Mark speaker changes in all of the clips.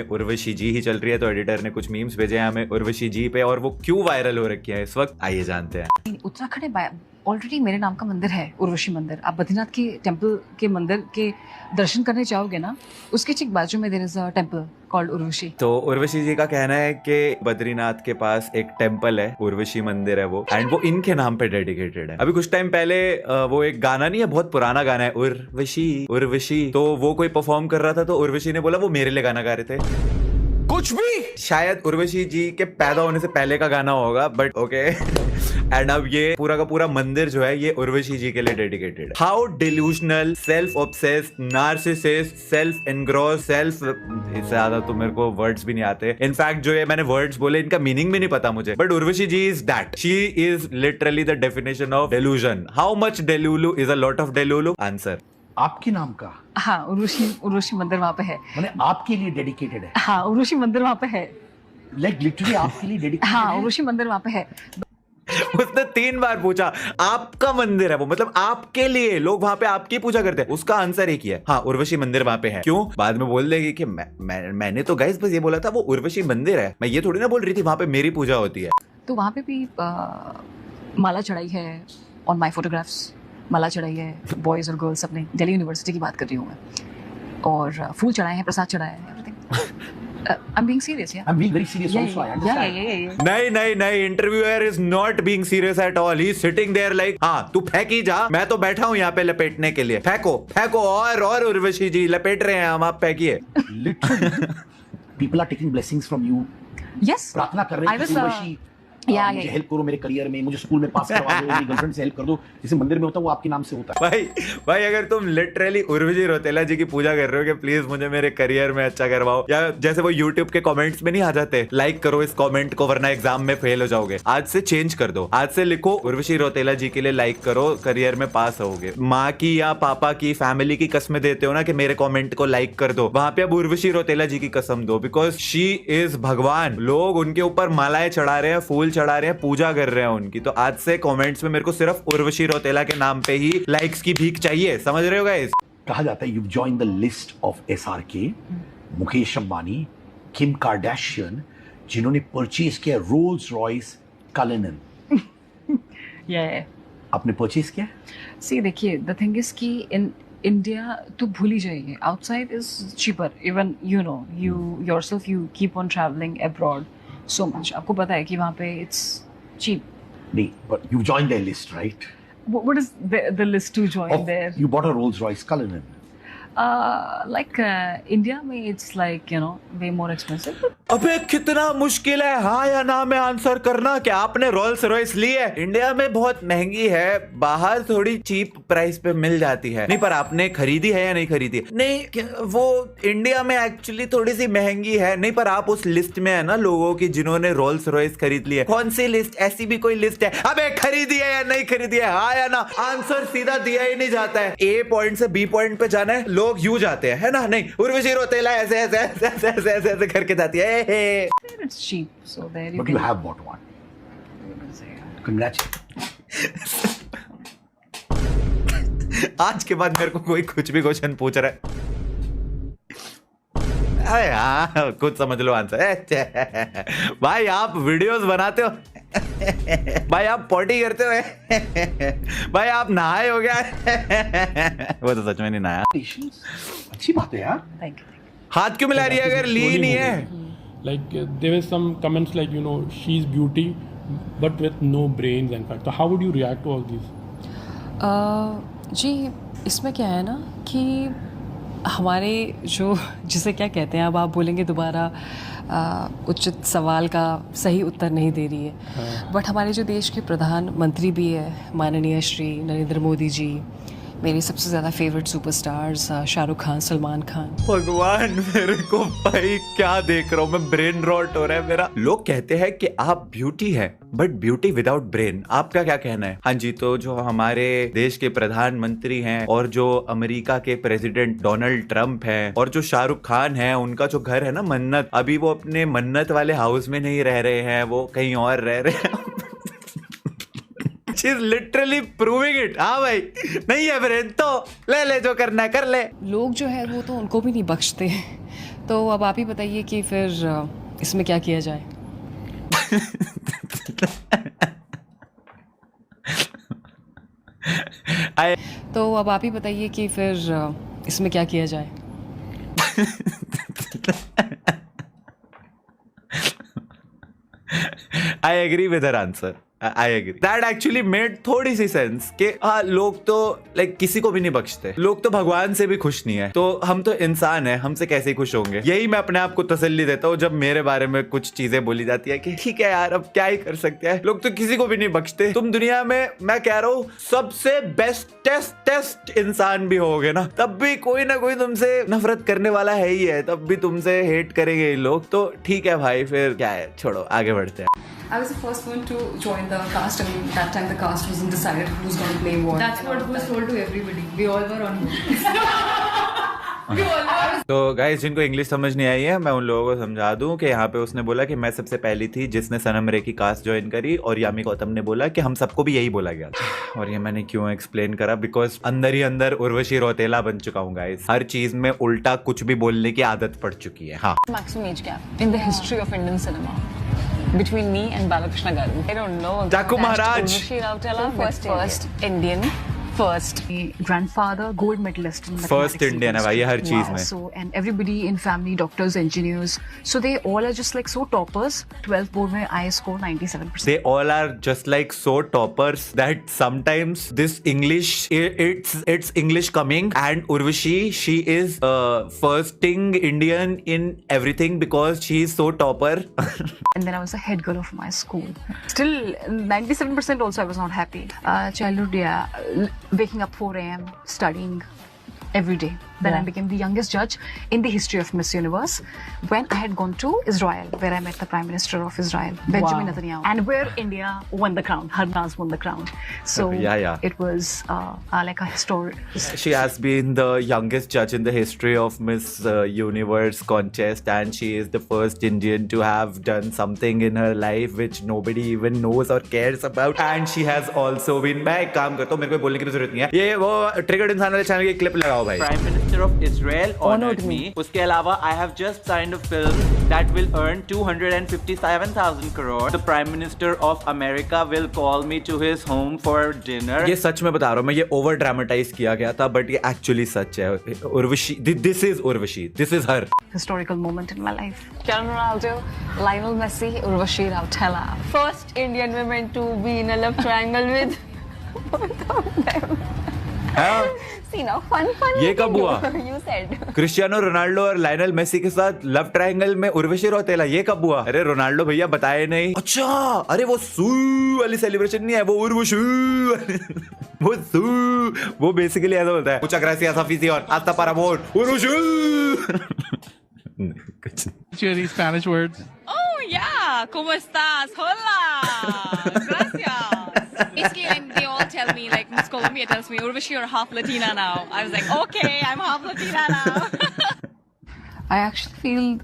Speaker 1: उर्वशी जी ही चल रही है, तो एडिटर ने कुछ मीम्स भेजे हैं हमें उर्वशी जी पे, और वो क्यों वायरल हो रखी है इस वक्त, आइए जानते हैं।
Speaker 2: उत्तराखंड में ऑलरेडी मेरे नाम का मंदिर है, उर्वशी मंदिर। आप बद्रीनाथ के टेम्पल के मंदिर के दर्शन करने जाओगे ना, उसके ठीक बाजू में there is a temple called Urvashi.
Speaker 1: तो उर्वशी जी का कहना है कि बद्रीनाथ के पास एक टेम्पल है, उर्वशी मंदिर है वो, एंड वो इनके नाम पे डेडिकेटेड है। अभी कुछ टाइम पहले वो एक गाना नहीं है, बहुत पुराना गाना है, उर्वशी उर्वशी, तो वो कोई परफॉर्म कर रहा था, तो उर्वशी ने बोला वो मेरे लिए गाना गा रहे थे। कुछ भी, शायद उर्वशी जी के पैदा होने से पहले का गाना होगा, बट ओके। एंड अब ये पूरा का पूरा मंदिर जो है ये उर्वशी जी के लिए dedicated. How delusional, self obsessed, narcissist, self engross, self, इससे ज्यादा तो मेरे को वर्ड्स भी नहीं आते। इनफैक्ट जो ये मैंने वर्ड्स बोले इनका मीनिंग भी नहीं पता मुझे, but Urvashi ji is that, she is literally the definition of delusion. How much delulu is a lot of delulu? Answer
Speaker 3: आपके नाम का?
Speaker 2: हाँ, उर्वशी मंदिर वहाँ पे है।
Speaker 3: मैंने आपके लिए डेडिकेटेड है?
Speaker 2: हाँ, उर्वशी मंदिर वहाँ पे है।
Speaker 3: लाइक लिटरली आपके लिए डेडिकेटेड?
Speaker 2: हाँ, उर्वशी मंदिर वहाँ पे है।
Speaker 1: उसने 3 बार पूछा आपका मंदिर है वो, मतलब आपके लिए लोग वहां पे आपकी पूजा करते हैं। उसका आंसर एक ही है, हाँ उर्वशी मंदिर वहां पे है। क्यों? बाद में बोल देगी कि मैंने तो गाइस बस ये बोला था वो उर्वशी मंदिर है, मैं ये थोड़ी ना बोल रही थी वहां पे मेरी पूजा होती है।
Speaker 2: तो वहाँ पे भी माला चढ़ाई है ऑन माई फोटोग्राफ्स, माला चढ़ाई है बॉयज और गर्ल्स, अपने दिल्ली यूनिवर्सिटी की बात कर रही हूँ मैं, और फूल चढ़ाए हैं, प्रसाद चढ़ाया है, everything. I'm being serious, yeah.
Speaker 3: I'm being very serious also, I understand.
Speaker 1: नहीं नहीं, interviewer is not being serious at all, he is sitting there like, हाँ तू फेंक ही जा, मैं तो बैठा हूँ यहाँ पे लपेटने के लिए, फेंको फेंको, और उर्वशी जी लपेट रहे हैं हम, आप फेंकिए।
Speaker 3: Literally, people are taking blessings from you.
Speaker 2: Yes.
Speaker 3: प्रार्थना कर रहे हैं कि उर्वशी मुझे हेल्प करो मेरे करियर में, मुझे स्कूल में पास करवा दो, मेरी गर्लफ्रेंड से हेल्प कर दो, जैसे मंदिर में होता है वो आपके नाम से होता है।
Speaker 1: भाई अगर तुम लिटरली उर्वशी रौतेला जी की पूजा कर रहे हो कि प्लीज मुझे मेरे करियर में अच्छा करवाओ, या जैसे वो यूट्यूब के कमेंट्स में नहीं आ जाते, लाइक करो इस कमेंट को वरना एग्जाम में फेल हो जाओगे, आज से चेंज कर दो, आज से लिखो उर्वशी रौतेला जी के लिए लाइक करो, करियर में पास होगे। माँ की या पापा की, फैमिली की कसमें देते हो ना कि मेरे कॉमेंट को लाइक कर दो, वहां पे अब उर्वशी रौतेला जी की कसम दो, बिकॉज शी इज भगवान। लोग उनके ऊपर मालाएं चढ़ा रहे हैं, फूल चढ़ा रहे हैं, पूजा कर रहे हैं उनकी, तो आज से कमेंट्स में मेरे को सिर्फ उर्वशी रौतेला के नाम पे ही लाइक्स की भीख चाहिए, समझ रहे हो गाइस?
Speaker 3: कहा जाता है you join the list of SRK, Mukesh Ambani, Kim Kardashian, जिन्होंने परचेज किया रोल्स रॉयस कलिनन।
Speaker 2: Yeah.
Speaker 3: आपने परचेज किया?
Speaker 2: See, देखिए, the thing is कि in India तो भूल ही जाइए, outside is cheaper, even you know, you yourself you keep on traveling abroad so much, आपको पता है कि वहाँ पे it's cheap.
Speaker 3: नहीं, but you joined their list, right?
Speaker 2: What is the list to join there?
Speaker 3: You bought a Rolls Royce Cullinan.
Speaker 2: Like India में it's like you know way more expensive.
Speaker 1: अबे कितना मुश्किल है हाँ या ना में आंसर करना, क्या आपने रोल्स रॉयस ली है? इंडिया में बहुत महंगी है, बाहर थोड़ी चीप प्राइस पे मिल जाती है। नहीं, पर आपने खरीदी है या नहीं खरीदी? नहीं, वो इंडिया में एक्चुअली थोड़ी सी महंगी है। नहीं, पर आप उस लिस्ट में है ना लोगों की जिन्होंने रोल्स रॉयस खरीद ली है। कौन सी लिस्ट? ऐसी भी कोई लिस्ट है? अबे खरीदी है या नहीं खरीदी है, हाँ या ना? आंसर सीधा दिया ही नहीं जाता है, ए पॉइंट से बी पॉइंट पे जाना है, लोग यूं जाते हैं, है ना? नहीं, उर्वशी रौतेला ऐसे ऐसे ऐसे ऐसे ऐसे ऐसे करके जाती है।
Speaker 2: It's cheap, so there you
Speaker 3: But
Speaker 2: can.
Speaker 3: you have bought one. Congratulations.
Speaker 1: आज के बाद मेरे को कोई कुछ भी क्वेश्चन पूछ रहा है, अरे हाँ कुछ समझ लो आंसर। भाई आप वीडियोस बनाते हो, भाई आप पॉटी करते हो, भाई आप नहाए हो गया? वो तो सच में नहीं नहाया।
Speaker 3: अच्छी बात है यार।
Speaker 2: Thank you.
Speaker 1: हाथ क्यों मिला रही है अगर ली ही नहीं है?
Speaker 4: Like there were some comments like she's beauty but with no brains and fact. So how would you react to all these?
Speaker 5: जी इसमें क्या है ना कि हमारे जो जिसे क्या कहते हैं, अब आप बोलेंगे दोबारा उचित सवाल का सही उत्तर नहीं दे रही है, बट हमारे जो देश के प्रधानमंत्री भी है माननीय श्री नरेंद्र मोदी जी, मेरे सबसे ज़्यादा फेवरेट सुपरस्टार्स शाहरुख खान, सलमान खान।
Speaker 1: भगवान मेरे को भाई क्या देख रहा हूँ मैं, ब्रेन रॉट हो रहा है मेरा। लोग कहते हैं कि आप ब्यूटी है बट ब्यूटी विदाउट ब्रेन, आपका क्या कहना है? हाँ जी, तो जो हमारे देश के प्रधानमंत्री हैं और जो अमेरिका के प्रेसिडेंट डोनाल्ड ट्रंप हैं और जो शाहरुख खान है, उनका जो घर है ना मन्नत, अभी वो अपने मन्नत वाले हाउस में नहीं रह रहे हैं, वो कहीं और रह रहे हैं। She's literally proving it. हाँ भाई, नहीं है ब्रेन तो ले ले, जो करना है कर ले।
Speaker 5: लोग जो है वो तो उनको भी नहीं बख्शते, तो अब आप ही बताइए कि फिर इसमें क्या किया जाए. तो अब आप ही बताइए कि फिर इसमें क्या किया जाए.
Speaker 1: I agree with her answer. I agree. That actually made थोड़ी सी सेंस कि हाँ लोग तो लाइक किसी को भी नहीं बख्शते, लोग तो भगवान से भी खुश नहीं है, तो हम तो इंसान है, हमसे कैसे खुश होंगे. यही मैं अपने आप को तसल्ली देता हूँ जब मेरे बारे में कुछ चीजें बोली जाती है कि ठीक है यार अब क्या ही कर सकते हैं, लोग तो किसी को भी नहीं बख्शते. तुम दुनिया में मैं कह रहा हूँ सबसे बेस्ट इंसान भी होगे ना, तब भी कोई ना कोई तुमसे नफरत करने वाला है ही है, तब भी तुमसे हेट करेंगे ये लोग. तो ठीक है भाई, फिर क्या है, छोड़ो आगे बढ़ते हैं.
Speaker 2: I was the first one to join the cast. I mean, that time the cast wasn't decided who's going to play what.
Speaker 6: That's what was told to everybody. We all were on hold.
Speaker 1: तो guys जिनको English समझ नहीं आई है मैं उन लोगों को समझा दूं कि यहाँ पे उसने बोला कि मैं सबसे पहली थी जिसने सनम रे की कास्ट ज्वाइन करी, और यामी गौतम ने बोला कि हम सबको भी यही बोला गया था. और ये मैंने क्यों एक्सप्लेन करा, बिकॉज अंदर ही अंदर उर्वशी रौतेला बन चुका हूँ गाइस. हर चीज में उल्टा कुछ भी बोलने की आदत पड़ चुकी है. हाँ,
Speaker 2: Maximum age gap in the history of Indian cinema between me and Balakrishna Garu. I don't know.
Speaker 1: Jaku Maharaj.
Speaker 2: Urvashi Rautela, first Indian. First grandfather gold medalist in mathematics.
Speaker 1: First Indian है भाई ये हर चीज में.
Speaker 2: So and everybody in family doctors, engineers. So they all are just like so toppers. 12th board में I score 97%.
Speaker 1: They all are just like so toppers that sometimes this English it's English coming, and Urvashi she is firsting Indian in everything because she is so topper.
Speaker 2: And then I was the head girl of my school. Still 97% also I was not happy. Childhood, yeah. Waking up 4 a.m. studying every day. Then I became the youngest judge in the history of Miss Universe when I had gone to Israel, where I met the Prime Minister of Israel, Benjamin Netanyahu, and where India won the crown. Harnaz won the crown. So
Speaker 1: Yeah.
Speaker 2: it was like a historic.
Speaker 1: She has been the youngest judge in the history of Miss Universe contest, and she is the first Indian to have done something in her life which nobody even knows or cares about. And she has also been. मैं एक काम करता हूँ, मेरे को बोलने की जरूरत नहीं है. ये वो ट्रिगर्ड इंसान वाले चैनल की क्लिप लगाओ भाई.
Speaker 7: Prime Minister of Israel honored me. उसके अलावा I have just signed a film that will earn 257,000 crore. The Prime Minister of America will call me to his home for dinner.
Speaker 1: ये सच में बता रहा हूँ मैं, ये ओवर ड्रामेटाइज किया गया था, बट ये एक्चुअली सच है. Urvashi, this is Urvashi, this is her.
Speaker 2: Historical moment in my life. Cristiano Ronaldo, Lionel Messi, Urvashi Rautela.
Speaker 6: First Indian woman to be in a love triangle with both of them. See now, fun.
Speaker 1: ये कब हुआ?
Speaker 6: You said.
Speaker 1: Cristiano Ronaldo और Lionel Messi के साथ love triangle में उर्वशी रौतेला, ये कब हुआ? अरे रोनाल्डो भैया बताए नहीं. अच्छा, अरे वो सू वाली सेलिब्रेशन नहीं है, वो उर्वशी वो सू, वो बेसिकली ऐसा होता है. मुchas gracias afición, hasta para amor, Urvashi.
Speaker 8: These Spanish words.
Speaker 6: Oh yeah, ¿cómo estás? Hola, gracias. Basically, like, they all tell me, like Miss Colombia tells me, Urvashi, you're half Latina now. I was like, okay, I'm half Latina now.
Speaker 2: I actually feel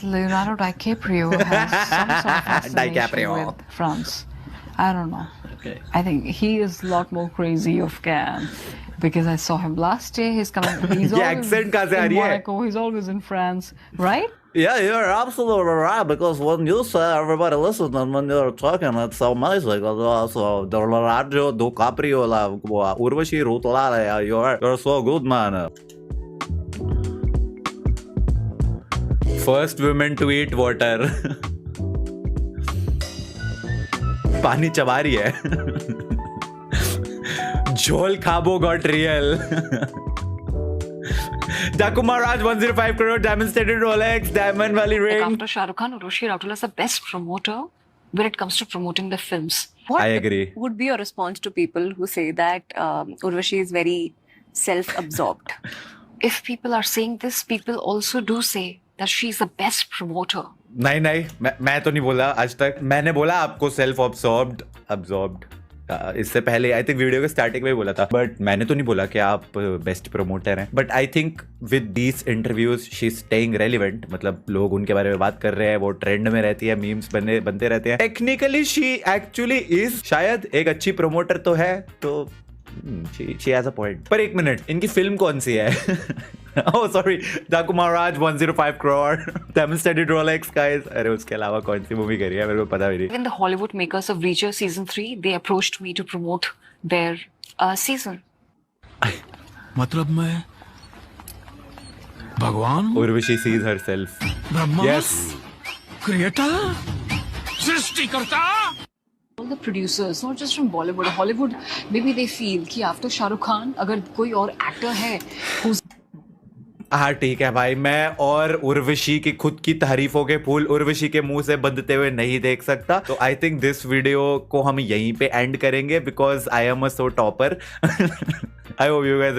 Speaker 2: Leonardo DiCaprio has some sort of fascination
Speaker 1: DiCaprio.
Speaker 2: with France. I don't know. Okay. I think he is a lot more crazy of Cannes because I saw him last year. He's coming. He's
Speaker 1: ये
Speaker 2: always
Speaker 1: accent कहाँ से आ
Speaker 2: in
Speaker 1: रही है?
Speaker 2: Monaco. He's always in France, right?
Speaker 9: Yeah, you're absolutely right, because when you say everybody listens and when you're talking, it's so amazing. So, the Leonardo DiCaprio, Urvashi Rautela, you're so good, man.
Speaker 1: First women to eat water. पानी चबा रही है. Joel Cabo got real. Jaku Maharaj 105 crore diamond studded Rolex, diamond valley ring.
Speaker 2: Like after Shah Rukh Khan, Urvashi Rautela is the best promoter when it comes to promoting the films.
Speaker 5: What
Speaker 1: I agree.
Speaker 5: would be your response to people who say that Urvashi is very self-absorbed?
Speaker 2: If people are saying this, people also do say that she's the best promoter.
Speaker 1: नहीं मैं तो नहीं बोला आज तक. मैंने बोला आपको सेल्फ अब्सॉर्ब्ड इससे पहले आई थिंक वीडियो के स्टार्टिंग में ही बोला था, बट मैंने तो नहीं बोला कि आप बेस्ट प्रमोटर हैं. But I think with these interviews she is staying relevant. मतलब लोग उनके बारे में बात कर रहे हैं, वो ट्रेंड में रहती है, मीम्स बनते रहते हैं. टेक्निकली शी एक्चुअली इज शायद एक अच्छी प्रमोटर तो है, तो शी हैज अ पॉइंट. पर एक मिनट, इनकी फिल्म कौन सी है? Oh sorry, Daku Maharaj 105 crore. Demonstrated Rolex guys. अरे उसके अलावा कौन सी मूवी करी है मेरे को पता भी नहीं.
Speaker 2: Even the Hollywood makers of Reacher season 3, they approached me to promote their season.
Speaker 8: मतलब मैं भगवान
Speaker 1: Urvashi sees herself.
Speaker 8: Brahma
Speaker 1: Yes.
Speaker 8: Creator सृष्टिकर्ता
Speaker 2: All the producers, not just from Bollywood, Hollywood, maybe they feel कि after Shah Rukh Khan, अगर कोई और actor है who's
Speaker 1: हाँ ठीक है भाई, मैं और उर्वशी की खुद की तारीफों के फूल उर्वशी के मुंह से बंधते हुए नहीं देख सकता. तो आई थिंक दिस वीडियो को हम यहीं पे एंड करेंगे because I am a so topper. I hope you guys